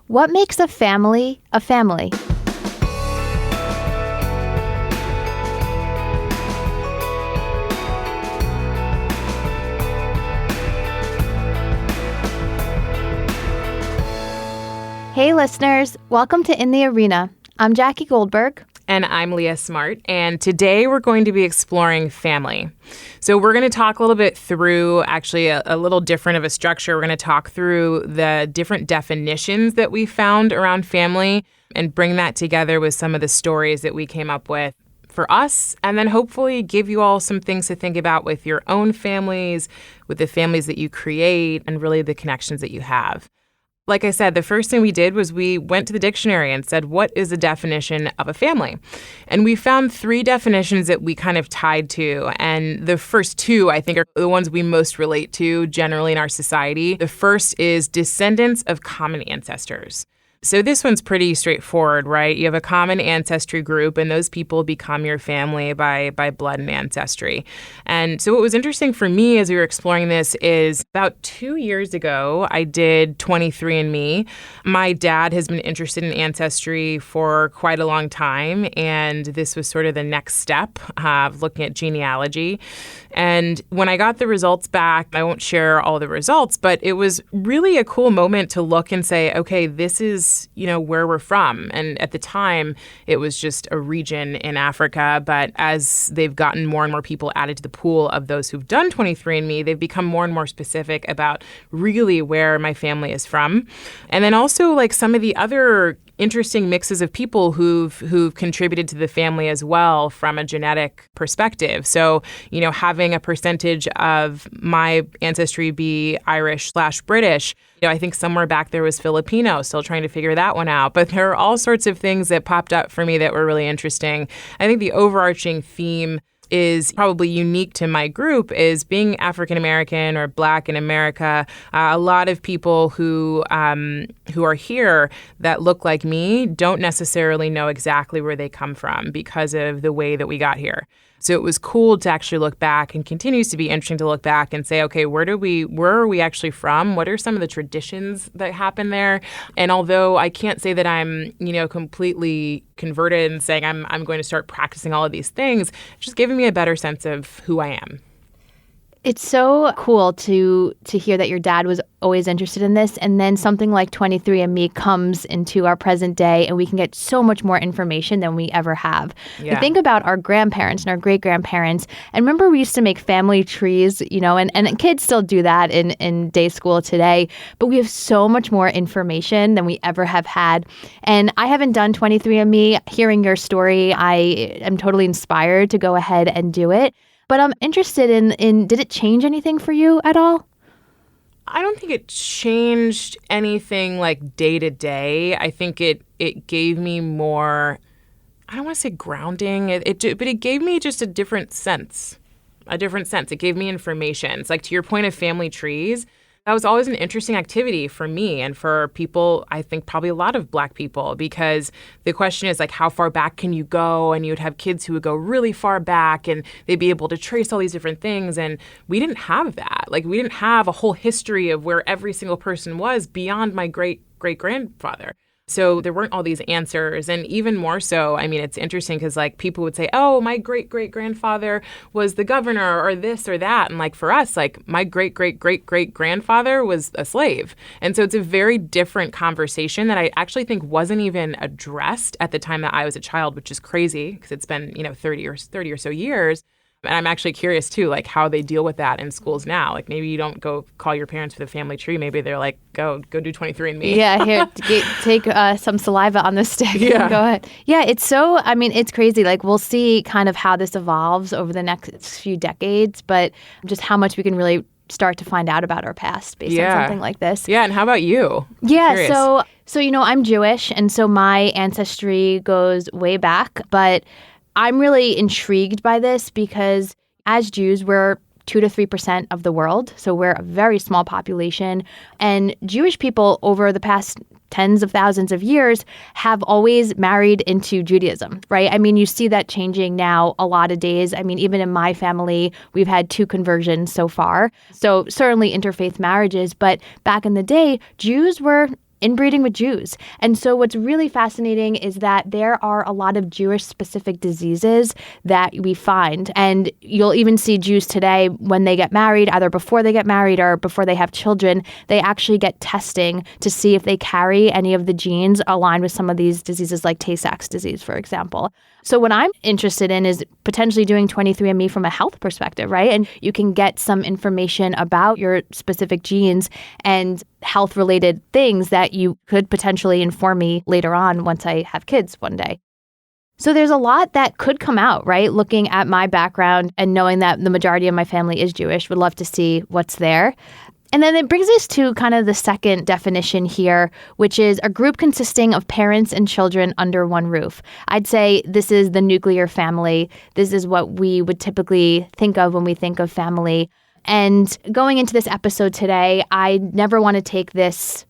What makes a family a family? Hey listeners, welcome to In the Arena. I'm Jackie Goldberg. And I'm Leah Smart, and today we're going to be exploring family. So we're going to talk a little bit through actually a little different of a structure. We're going to talk through the different definitions that we found around family and bring that together with some of the stories that we came up with for us, and then hopefully give you all some things to think about with your own families, with the families that you create, and really the connections that you have. Like I said, the first thing we did was we went to the dictionary and said, what is the definition of a family? And we found 3 definitions that we kind of tied to. And the first 2, I think, are the ones we most relate to generally in our society. The first is descendants of common ancestors. So this one's pretty straightforward, right? You have a common ancestry group, and those people become your family by blood and ancestry. And so what was interesting for me as we were exploring this is about 2 years ago, I did 23andMe. My dad has been interested in ancestry for quite a long time, and this was sort of the next step of looking at genealogy. And when I got the results back, I won't share all the results, but it was really a cool moment to look and say, okay, this is where we're from. And at the time, it was just a region in Africa. But as they've gotten more and more people added to the pool of those who've done 23andMe, they've become more and more specific about really where my family is from. And then also like some of the other interesting mixes of people who've contributed to the family as well from a genetic perspective. So, having a percentage of my ancestry be Irish/British, I think somewhere back there was Filipino, still trying to figure that one out. But there are all sorts of things that popped up for me that were really interesting. I think the overarching theme is probably unique to my group is being African American or Black in America. A lot of people who are here that look like me don't necessarily know exactly where they come from because of the way that we got here. So it was cool to actually look back, and continues to be interesting to look back and say, okay, where are we actually from? What are some of the traditions that happen there? And although I can't say that I'm, completely converted and saying I'm going to start practicing all of these things, it's just giving me a better sense of who I am. It's so cool to hear that your dad was always interested in this, and then something like 23andMe comes into our present day, and we can get so much more information than we ever have. Yeah. We think about our grandparents and our great-grandparents, and remember we used to make family trees, and kids still do that in day school today, but we have so much more information than we ever have had. And I haven't done 23andMe. Hearing your story, I am totally inspired to go ahead and do it. But I'm interested in did it change anything for you at all? I don't think it changed anything like day to day. I think it gave me more, I don't want to say grounding, but it gave me just a different sense. It gave me information. It's like to your point of family trees, that was always an interesting activity for me and for people, I think probably a lot of Black people, because the question is like, how far back can you go? And you would have kids who would go really far back and they'd be able to trace all these different things. And we didn't have that. Like we didn't have a whole history of where every single person was beyond my great-great-grandfather. So there weren't all these answers. And even more so, I mean, it's interesting because like people would say, oh, my great-great-grandfather was the governor or this or that. And like for us, like my great-great-great-great-grandfather was a slave. And so it's a very different conversation that I actually think wasn't even addressed at the time that I was a child, which is crazy because it's been, 30 or so years. And I'm actually curious, too, like how they deal with that in schools now. Like maybe you don't go call your parents for the family tree. Maybe they're like, go do 23andMe. Yeah, here, take some saliva on the stick. Yeah. Go ahead. Yeah, it's crazy. Like we'll see kind of how this evolves over the next few decades, but just how much we can really start to find out about our past based on something like this. Yeah, and how about you? Yeah, so I'm Jewish, and so my ancestry goes way back, but I'm really intrigued by this because as Jews, we're 2 to 3% of the world. So we're a very small population. And Jewish people over the past tens of thousands of years have always married into Judaism, right? I mean, you see that changing now a lot of days. I mean, even in my family, we've had 2 conversions so far. So certainly interfaith marriages. But back in the day, Jews were inbreeding with Jews. And so what's really fascinating is that there are a lot of Jewish-specific diseases that we find. And you'll even see Jews today, when they get married, either before they get married or before they have children, they actually get testing to see if they carry any of the genes aligned with some of these diseases like Tay-Sachs disease, for example. So what I'm interested in is potentially doing 23andMe from a health perspective, right? And you can get some information about your specific genes and health-related things that you could potentially inform me later on once I have kids one day. So there's a lot that could come out, right? Looking at my background and knowing that the majority of my family is Jewish, would love to see what's there. And then it brings us to kind of the second definition here, which is a group consisting of parents and children under one roof. I'd say this is the nuclear family. This is what we would typically think of when we think of family. And going into this episode today, I never want to take this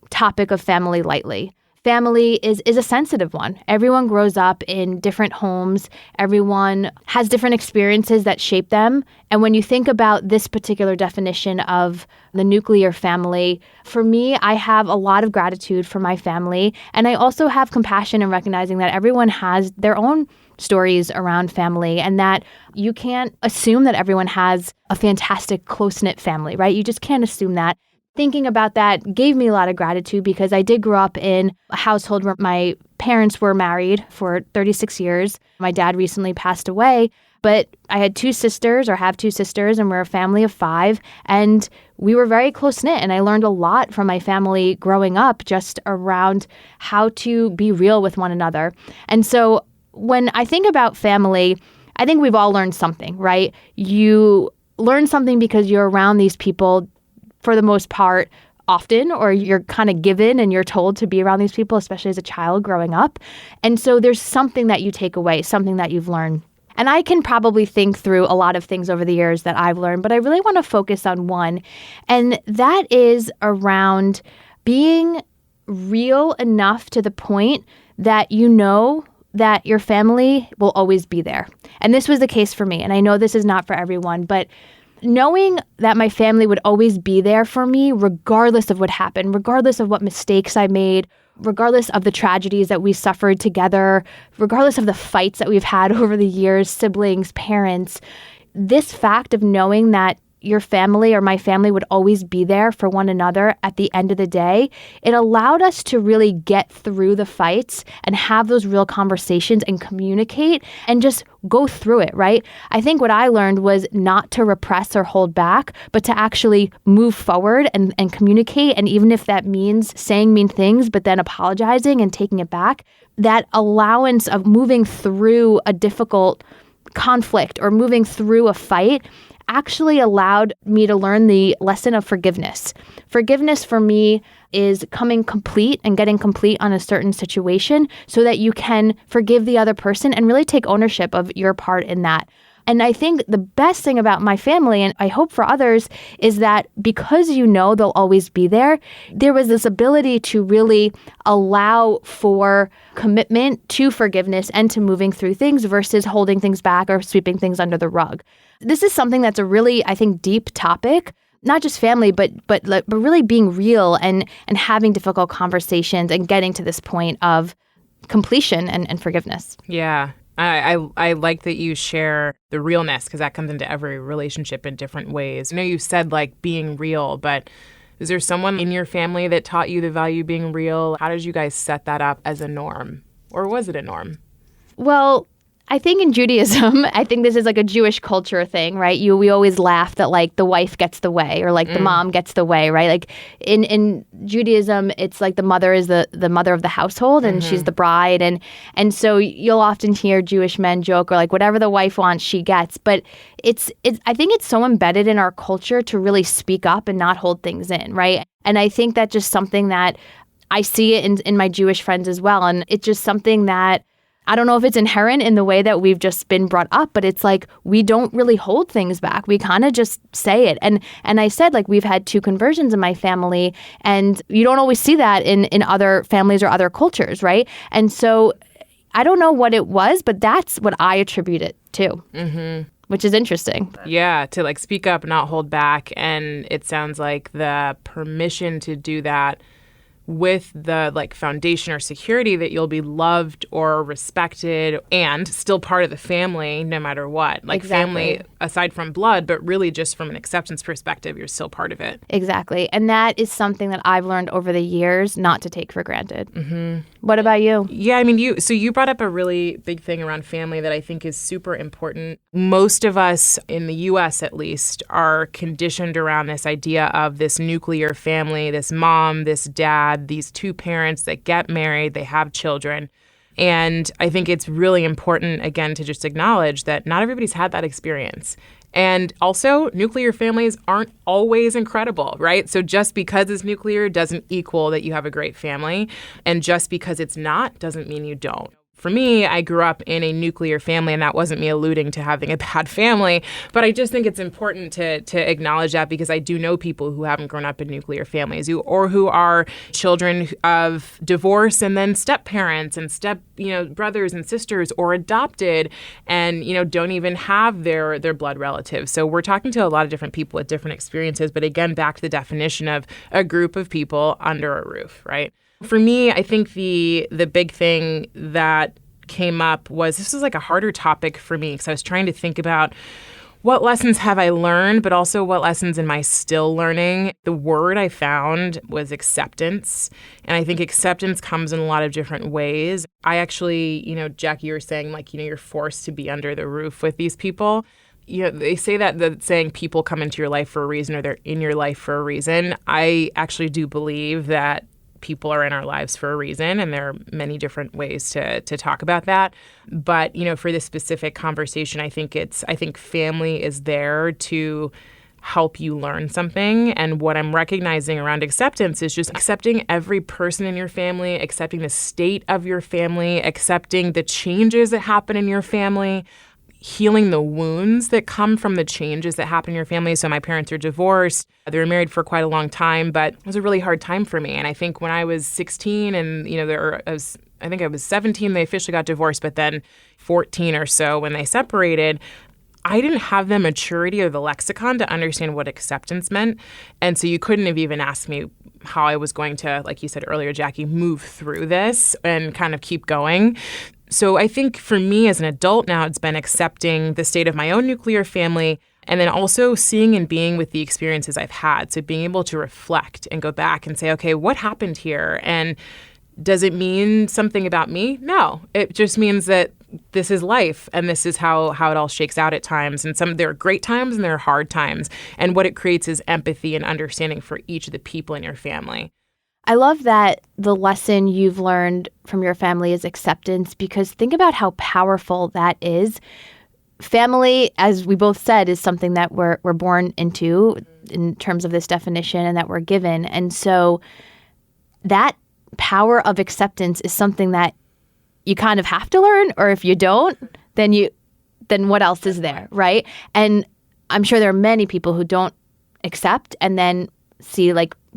topic of family lightly. Family is a sensitive one. Everyone grows up in different homes. Everyone has different experiences that shape them. And when you think about this particular definition of the nuclear family, for me, I have a lot of gratitude for my family. And I also have compassion in recognizing that everyone has their own stories around family and that you can't assume that everyone has a fantastic, close-knit family, right? You just can't assume that. Thinking about that gave me a lot of gratitude because I did grow up in a household where my parents were married for 36 years. My dad recently passed away, but I had two sisters or have two sisters, and we're a family of 5. And we were very close-knit, and I learned a lot from my family growing up just around how to be real with one another. And so when I think about family, I think we've all learned something, right? You learn something because you're around these people for the most part often, or you're kind of given and you're told to be around these people, especially as a child growing up. And so there's something that you take away, something that you've learned. And I can probably think through a lot of things over the years that I've learned, but I really want to focus on one. And that is around being real enough to the point that you know that your family will always be there. And this was the case for me. And I know this is not for everyone, but knowing that my family would always be there for me, regardless of what happened, regardless of what mistakes I made, regardless of the tragedies that we suffered together, regardless of the fights that we've had over the years, siblings, parents, this fact of knowing that your family or my family would always be there for one another at the end of the day, it allowed us to really get through the fights and have those real conversations and communicate and just go through it, right? I think what I learned was not to repress or hold back, but to actually move forward and communicate. And even if that means saying mean things, but then apologizing and taking it back, that allowance of moving through a difficult conflict or moving through a fight actually allowed me to learn the lesson of forgiveness. Forgiveness for me is coming complete and getting complete on a certain situation so that you can forgive the other person and really take ownership of your part in that. And I think the best thing about my family, and I hope for others, is that because you know they'll always be there, there was this ability to really allow for commitment to forgiveness and to moving through things versus holding things back or sweeping things under the rug. This is something that's a really, I think, deep topic, not just family, but really being real and having difficult conversations and getting to this point of completion and forgiveness. Yeah. I like that you share the realness because that comes into every relationship in different ways. I know you said like being real, but is there someone in your family that taught you the value of being real? How did you guys set that up as a norm? Or was it a norm? Well, I think in Judaism, I think this is like a Jewish culture thing, right? We always laugh that like the wife gets the way or like the mom gets the way, right? Like in Judaism, it's like the mother is the mother of the household and she's the bride. And so you'll often hear Jewish men joke or like whatever the wife wants, she gets. But it's I think it's so embedded in our culture to really speak up and not hold things in, right? And I think that's just something that I see it in my Jewish friends as well. And it's just something that I don't know if it's inherent in the way that we've just been brought up, but it's like we don't really hold things back. We kind of just say it. And I said, like, we've had 2 conversions in my family, and you don't always see that in other families or other cultures, right? And so I don't know what it was, but that's what I attribute it to, which is interesting. Yeah, to like speak up, not hold back. And it sounds like the permission to do that with the like foundation or security that you'll be loved or respected and still part of the family no matter what. Like family aside from blood, but really just from an acceptance perspective, you're still part of it. Exactly. And that is something that I've learned over the years not to take for granted. What about you? Yeah, I mean, you brought up a really big thing around family that I think is super important. Most of us in the U.S. at least are conditioned around this idea of this nuclear family, this mom, this dad, these two parents that get married, they have children. And I think it's really important, again, to just acknowledge that not everybody's had that experience. And also, nuclear families aren't always incredible, right? So just because it's nuclear doesn't equal that you have a great family. And just because it's not doesn't mean you don't. For me, I grew up in a nuclear family, and that wasn't me alluding to having a bad family. But I just think it's important to acknowledge that, because I do know people who haven't grown up in nuclear families who are children of divorce and then step parents and brothers and sisters, or adopted and, don't even have their blood relatives. So we're talking to a lot of different people with different experiences. But again, back to the definition of a group of people under a roof, right? For me, I think the big thing that came up was this was like a harder topic for me, because I was trying to think about what lessons have I learned, but also what lessons am I still learning. The word I found was acceptance. And I think acceptance comes in a lot of different ways. I actually, Jackie, you were saying you're forced to be under the roof with these people. They say that saying people come into your life for a reason, or they're in your life for a reason. I actually do believe that people are in our lives for a reason, and there are many different ways to talk about that. But, for this specific conversation, I think family is there to help you learn something. And what I'm recognizing around acceptance is just accepting every person in your family, accepting the state of your family, accepting the changes that happen in your family, healing the wounds that come from the changes that happen in your family. So my parents are divorced. They were married for quite a long time, but it was a really hard time for me. And I think when I was 16 and, I think I was 17, they officially got divorced, but then 14 or so when they separated, I didn't have the maturity or the lexicon to understand what acceptance meant. And so you couldn't have even asked me how I was going to, like you said earlier, Jackie, move through this and kind of keep going. So I think for me as an adult now, it's been accepting the state of my own nuclear family, and then also seeing and being with the experiences I've had. So being able to reflect and go back and say, okay, what happened here? And does it mean something about me? No, it just means that this is life, and this is how it all shakes out at times. And there are great times and there are hard times. And what it creates is empathy and understanding for each of the people in your family. I love that the lesson you've learned from your family is acceptance, because think about how powerful that is. Family, as we both said, is something that we're born into in terms of this definition and that we're given. And so that power of acceptance is something that you kind of have to learn, or if you don't, then what else is there, right? And I'm sure there are many people who don't accept and then see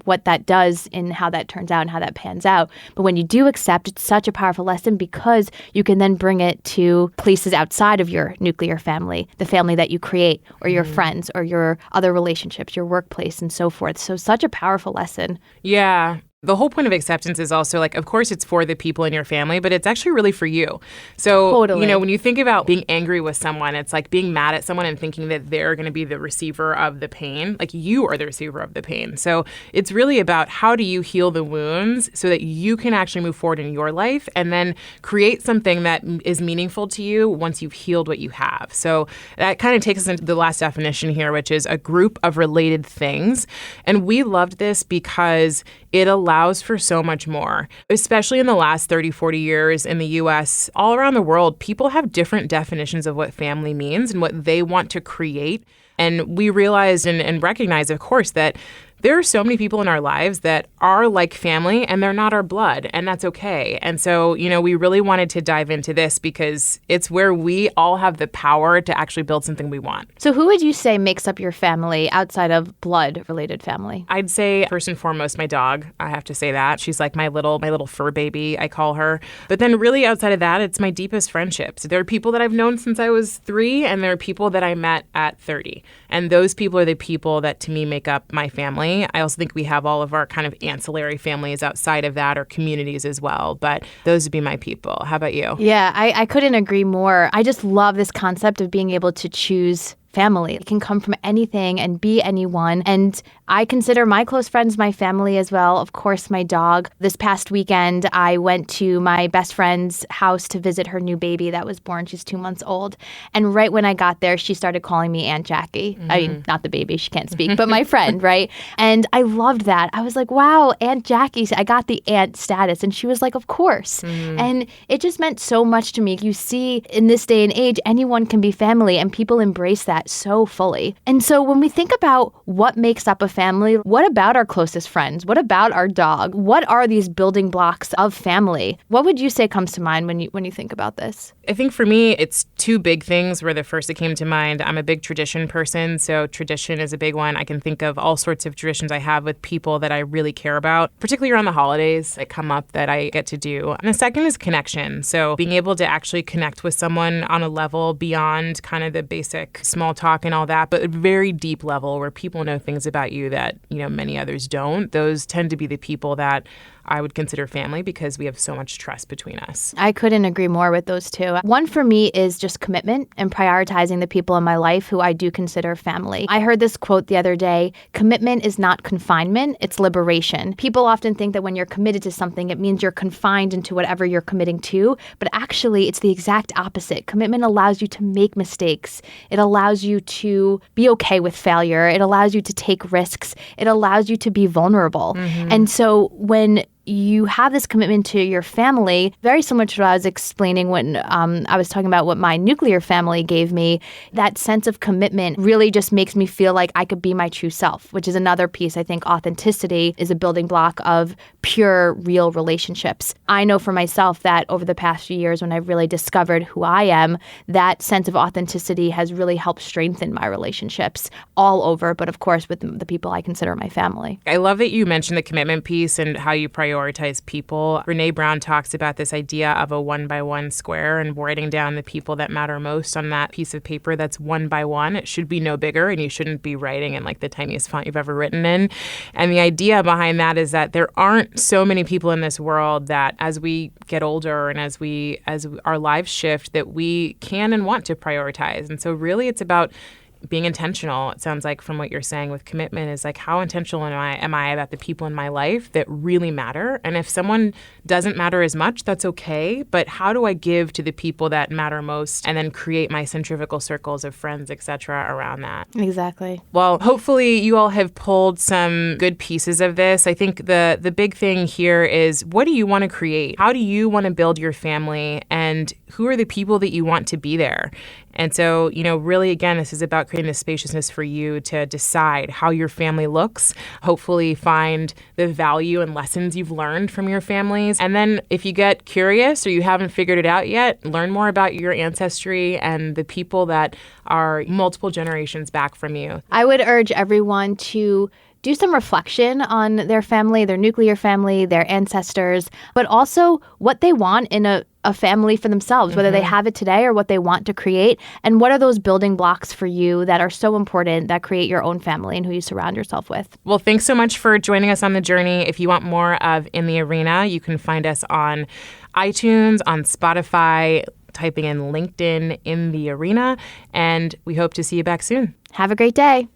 what that does and how that turns out and how that pans out. But when you do accept, it's such a powerful lesson, because you can then bring it to places outside of your nuclear family, the family that you create, or your friends, or your other relationships, your workplace, and so forth. So such a powerful lesson. Yeah. The whole point of acceptance is also of course it's for the people in your family, but it's actually really for you. So, totally. When you think about being angry with someone, it's like being mad at someone and thinking that they're going to be the receiver of the pain. You are the receiver of the pain. So it's really about how do you heal the wounds so that you can actually move forward in your life and then create something that is meaningful to you once you've healed what you have. So that kind of takes us into the last definition here, which is a group of related things. And we loved this because it allows for so much more, especially in the last 30, 40 years in the U.S. All around the world, people have different definitions of what family means and what they want to create. And we realized and recognized, of course, that there are so many people in our lives that are like family and they're not our blood, and that's okay. And so, we really wanted to dive into this because it's where we all have the power to actually build something we want. So who would you say makes up your family outside of blood-related family? I'd say first and foremost, my dog. I have to say that. She's like my little fur baby, I call her. But then really outside of that, it's my deepest friendships. There are people that I've known since I was 3, and there are people that I met at 30. And those people are the people that to me make up my family. family. I also think we have all of our kind of ancillary families outside of that, or communities as well. But those would be my people. How about you? Yeah, I couldn't agree more. I just love this concept of being able to choose family. It can come from anything and be anyone. And I consider my close friends my family as well. Of course, my dog. This past weekend, I went to my best friend's house to visit her new baby that was born. She's 2 months old. And right when I got there, she started calling me Aunt Jackie. I mean, not the baby, she can't speak, but my friend, right? And I loved that. I was like, wow, Aunt Jackie. I got the aunt status. And she was like, of course. And it just meant so much to me. You see, in this day and age, anyone can be family, and people embrace that so fully. And so when we think about what makes up a family, what about our closest friends? What about our dog? What are these building blocks of family? What would you say comes to mind when you think about this? I think for me, it's two big things were the first that came to mind. I'm a big tradition person, so tradition is a big one. I can think of all sorts of traditions I have with people that I really care about, particularly around the holidays that come up that I get to do. And the second is connection. So being able to actually connect with someone on a level beyond kind of the basic small talk and all that, but a very deep level where people know things about you that, many others don't. Those tend to be the people that I would consider family because we have so much trust between us. I couldn't agree more with those two. One for me is just commitment and prioritizing the people in my life who I do consider family. I heard this quote the other day: commitment is not confinement, it's liberation. People often think that when you're committed to something, it means you're confined into whatever you're committing to, but actually it's the exact opposite. Commitment allows you to make mistakes. It allows you to be okay with failure. It allows you to take risks. It allows you to be vulnerable. And so when you have this commitment to your family, very similar to what I was explaining when I was talking about what my nuclear family gave me. That sense of commitment really just makes me feel like I could be my true self, which is another piece. I think authenticity is a building block of pure, real relationships. I know for myself that over the past few years, when I've really discovered who I am, that sense of authenticity has really helped strengthen my relationships all over, but of course with the people I consider my family. I love that you mentioned the commitment piece and how you prioritize people. Brene Brown talks about this idea of a 1-by-1 square and writing down the people that matter most on that piece of paper that's 1 by 1. It should be no bigger, and you shouldn't be writing in like the tiniest font you've ever written in. And the idea behind that is that there aren't so many people in this world that as we get older and as our lives shift, that we can and want to prioritize. And so really it's about being intentional. It sounds like from what you're saying with commitment is like, how intentional am I about the people in my life that really matter? And if someone doesn't matter as much, that's okay. But how do I give to the people that matter most and then create my centrifugal circles of friends, et cetera, around that? Exactly. Well, hopefully you all have pulled some good pieces of this. I think the big thing here is, what do you want to create? How do you want to build your family? And who are the people that you want to be there? And so, really, again, this is about creating the spaciousness for you to decide how your family looks, hopefully find the value and lessons you've learned from your families. And then if you get curious or you haven't figured it out yet, learn more about your ancestry and the people that are multiple generations back from you. I would urge everyone to do some reflection on their family, their nuclear family, their ancestors, but also what they want in a family for themselves, whether they have it today or what they want to create. And what are those building blocks for you that are so important that create your own family and who you surround yourself with? Well, thanks so much for joining us on the journey. If you want more of In the Arena, you can find us on iTunes, on Spotify, typing in LinkedIn In the Arena. And we hope to see you back soon. Have a great day.